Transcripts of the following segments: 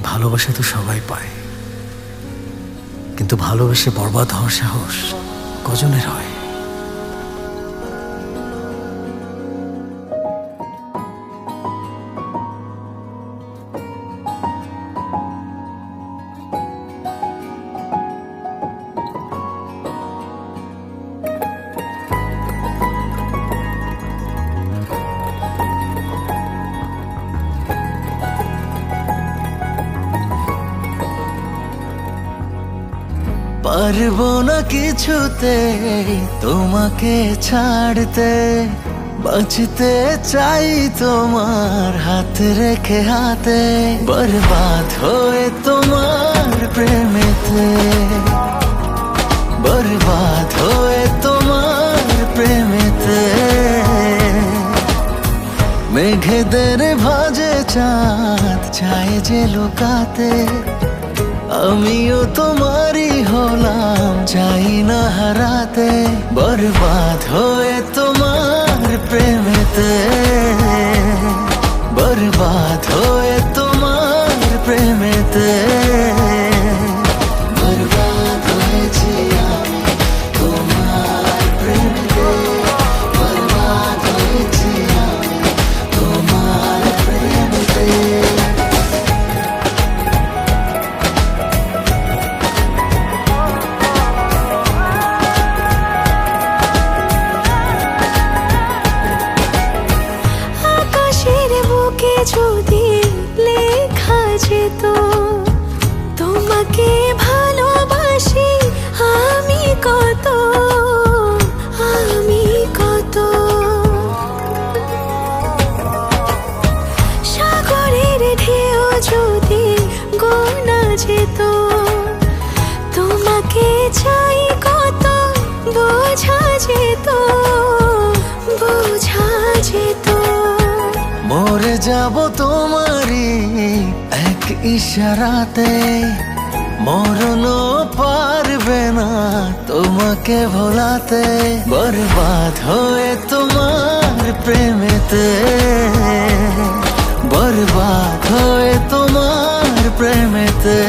ভালোবাসা তো সবাই পায়, কিন্তু ভালোবেসে বরবাদ হওয়ার সাহস কজনের হয়? পারবো না কিছুতে তোমাকে ছাড়তে, বাঁচতে চাই তোমার হাত রেখে হাতে, বরবাদ হয়ে তোমার প্রেমেতে, বরবাদ হয়ে তোমার প্রেমেতে। মেঘেদের ভাজে চাঁদ চায় যে লুকাতে, আমিও তোমারই হলাম চাই না হারাতে, বরবাদ হয়ে তোমার প্রেমেতে, বরবাদ হয়ে তোমার প্রেমেতে। বরবাদ হয়েছি আমি তোমার প্রেমেতে, বরবাদ হয়েছি আমি তোমার প্রেমেতে। যদি লেখা যেত তোমাকে ভালোবাসি আমি কত, আমি কত। সাগরের ঢেউ যদি গোনা যেত তোমাকে চাই কত, বোঝা যেত, বোঝা যেত। মরে যাব তোমারই এক ইশারাতে, মরণ পারবে না তোমাকে ভোলাতে, বরবাদ হয়ে তোমার প্রেমেতে, বরবাদ হয়ে তোমার প্রেমেতে।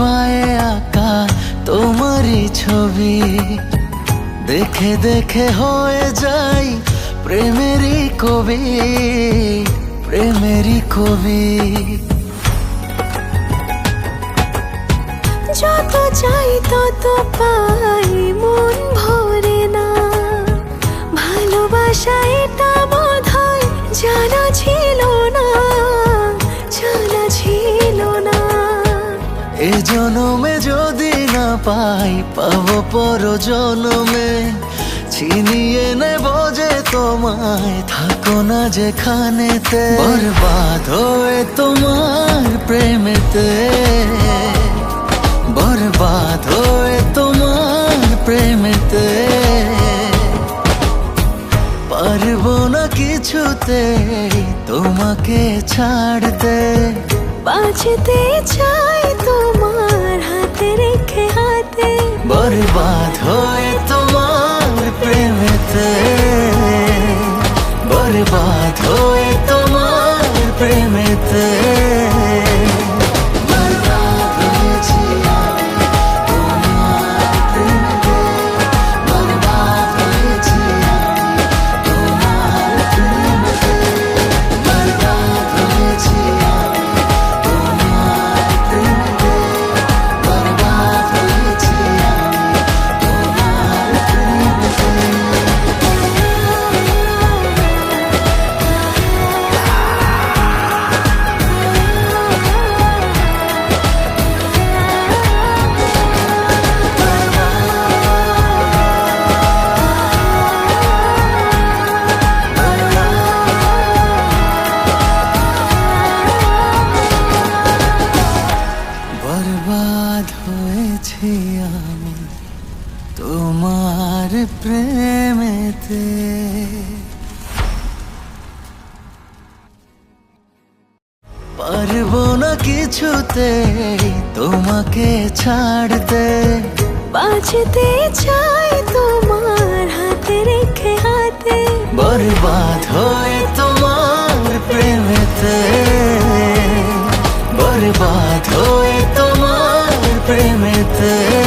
বায়ে আঁকা তোমারই ছবি দেখে দেখে হয়ে যাই প্রেমেরই কবি, প্রেমেরই কবি। যত চাই তত পাই মন ভরে না, ভালোবাসা এটা বোধহয় জানা ছিল না, জানা ছিল না। এ জনমে যদি না পাই পাবো পর জনমে, ছিনিয়ে নেব যে তোমায় থাকো না যেখানেতে, বরবাদ হয়ে তোমার প্রেমেতে, বরবাদ হয়ে তোমার প্রেমেতে। পারবো না কিছুতে তোমাকে ছাড়তে, বাঁচতে চাই তোমার হাতে রেখে হাতে, বরবাদ হয়ে তোমার প্রেমেতে, বরবাদ হয়ে তোমার প্রেমেতে। বরবাদ হয়েছি আমি তোমার প্রেমেতে, বরবাদ হয়েছি আমি তোমার প্রেমেতে, বরবাদ হয়েছি আমি তোমার প্রেমেতে, বরবাদ হয়েছি আমি তোমার বরবাদ হয়েছি আমি তোমার প্রেমেতে। পারবো না কিছুতে তোমাকে ছাড়তে, বাঁচতে চাই তোমার হাতে রেখে হাতে, বরবাদ হয়ে তোমার প্রেমেতে, বরবাদ হয়ে তোমার প্রেমেতে।